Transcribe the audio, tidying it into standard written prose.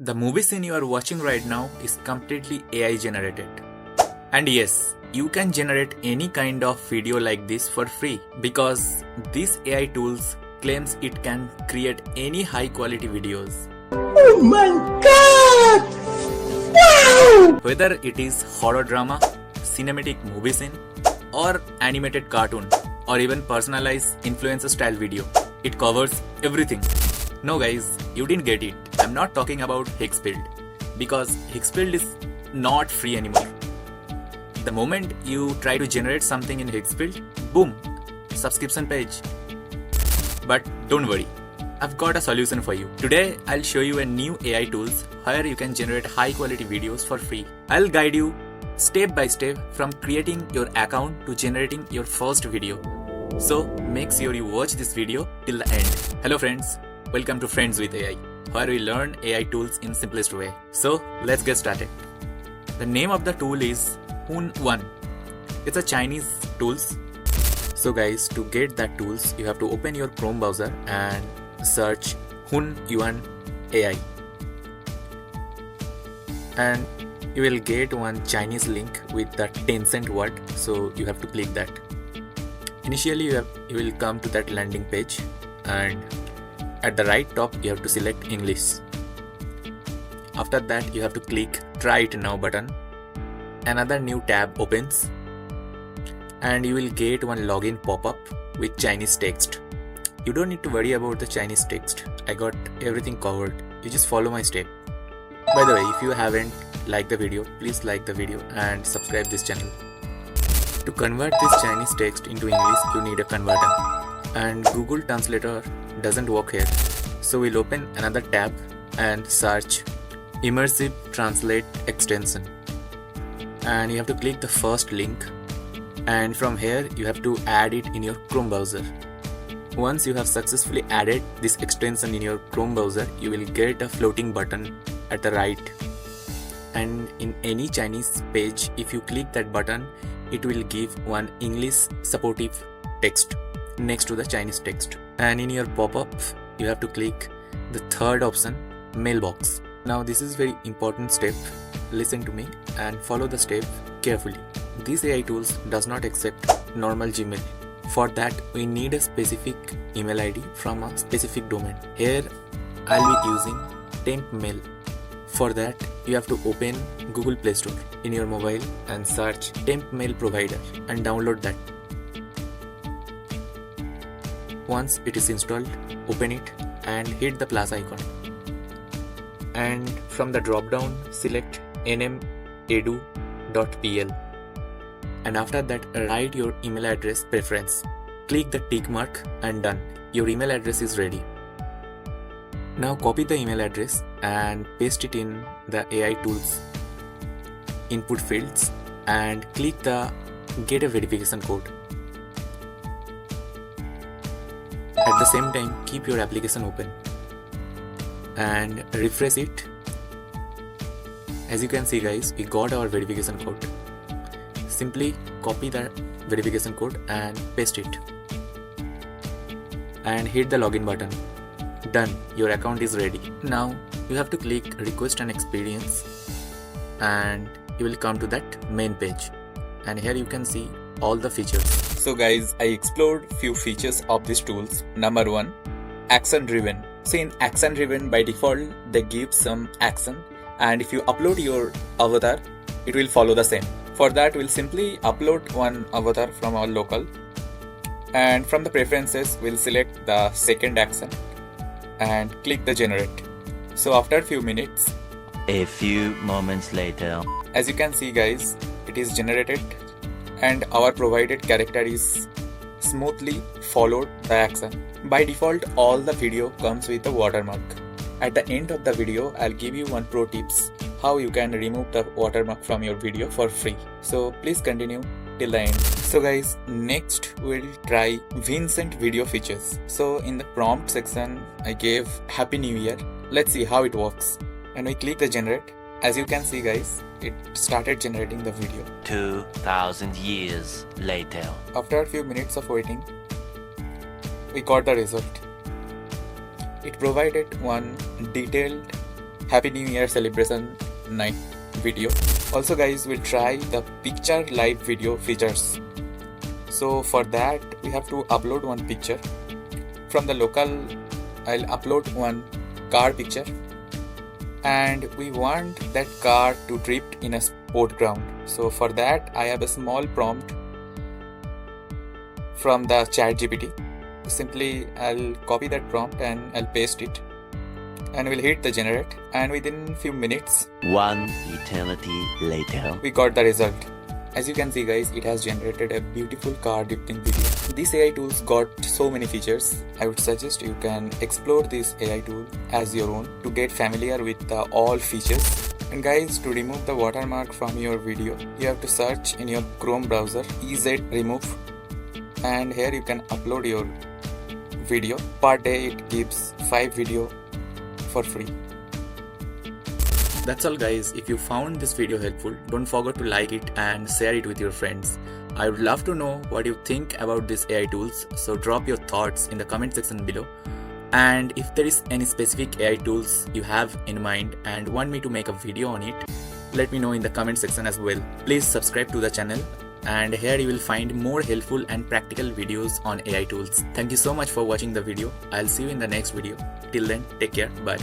The movie scene you are watching right now is completely AI generated. And yes, you can generate any kind of video like this for free because this AI tools claims it can create any high quality videos. Oh my god! Wow! Whether it is horror drama, cinematic movie scene, or animated cartoon, or even personalized influencer style video, it covers everything. No guys, you didn't get it. I'm not talking about Hexbuild because Hexbuild is not free anymore. The moment you try to generate something in Hexbuild, boom, subscription page. But don't worry, I've got a solution for you. Today, I'll show you a new AI tools where you can generate high quality videos for free. I'll guide you step by step from creating your account to generating your first video. So make sure you watch this video till the end. Hello friends, welcome to Friends with AI, where we learn AI tools in simplest way. So let's get started. The name of the tool is Hunyuan. It's a Chinese tools. So guys, to get that tools, you have to open your Chrome browser and search Hunyuan AI. And you will get one Chinese link with the Tencent word, so you have to click that. Initially you will come to that landing page, and at the right top you have to select English. After that you have to click Try It Now button. Another new tab opens and you will get one login pop-up with Chinese text. You don't need to worry about the Chinese text. I got everything covered. You just follow my step. By the way, if you haven't liked the video, please like the video and subscribe this channel. To convert this Chinese text into English, you need a converter. And Google Translator doesn't work here. So we'll open another tab and search Immersive Translate extension. And you have to click the first link. And from here, you have to add it in your Chrome browser. Once you have successfully added this extension in your Chrome browser, you will get a floating button at the right. And in any Chinese page, if you click that button, it will give one English supportive text next to the Chinese text. And in your pop-up, you have to click the third option, mailbox. Now this is very important step. Listen to me and follow the step carefully. This AI tools does not accept normal Gmail. For that, we need a specific email ID from a specific domain. Here, I'll be using temp mail. For that, you have to open Google Play Store in your mobile and search temp mail provider and download that. Once it is installed, open it and hit the plus icon. And from the drop down, select nmedu.pl. And after that, write your email address preference. Click the tick mark and done. Your email address is ready. Now copy the email address and paste it in the AI tools input fields and click the get a verification code. At the same time, keep your application open and refresh it. As you can see guys, we got our verification code. Simply copy the verification code and paste it and hit the login button. Done, your account is ready. Now you have to click request an experience and you will come to that main page, and here you can see all the features. So guys, I explored few features of these tools. Number 1, action driven. So in action driven, by default they give some action, and if you upload your avatar, it will follow the same. For that, we'll simply upload one avatar from our local, and from the preferences we'll select the second action and click the generate. So after a few minutes, a few moments later, as you can see guys, it is generated and our provided character is smoothly followed the action. By default, all the video comes with a watermark. At the end of the video, I'll give you one pro tips how you can remove the watermark from your video for free. So please continue till the end. So guys, next we'll try Vincent video features. So in the prompt section, I gave Happy New Year. Let's see how it works. And we click the generate. As you can see guys, it started generating the video. 2000 years later. After a few minutes of waiting, we got the result. It provided one detailed Happy New Year celebration night video. Also guys, we'll try the picture live video features. So for that we have to upload one picture. From the local, I'll upload one car picture, and we want that car to drift in a sport ground. So for that I have a small prompt from the ChatGPT. Simply I'll copy that prompt and I'll paste it, and we'll hit the generate, and within few minutes One eternity later. we got the result. As you can see guys, it has generated a beautiful car drifting video. These AI tools got so many features. I would suggest you can explore this AI tool as your own to get familiar with all features. And guys, to remove the watermark from your video, you have to search in your Chrome browser EZ remove, and here you can upload your video. Per day it gives 5 video for free. That's all guys. If you found this video helpful, don't forget to like it and share it with your friends. I would love to know what you think about these AI tools, so drop your thoughts in the comment section below. And if there is any specific AI tools you have in mind and want me to make a video on it, let me know in the comment section as well. Please subscribe to the channel, and here you will find more helpful and practical videos on AI tools. Thank you so much for watching the video. I'll see you in the next video. Till then, take care. Bye.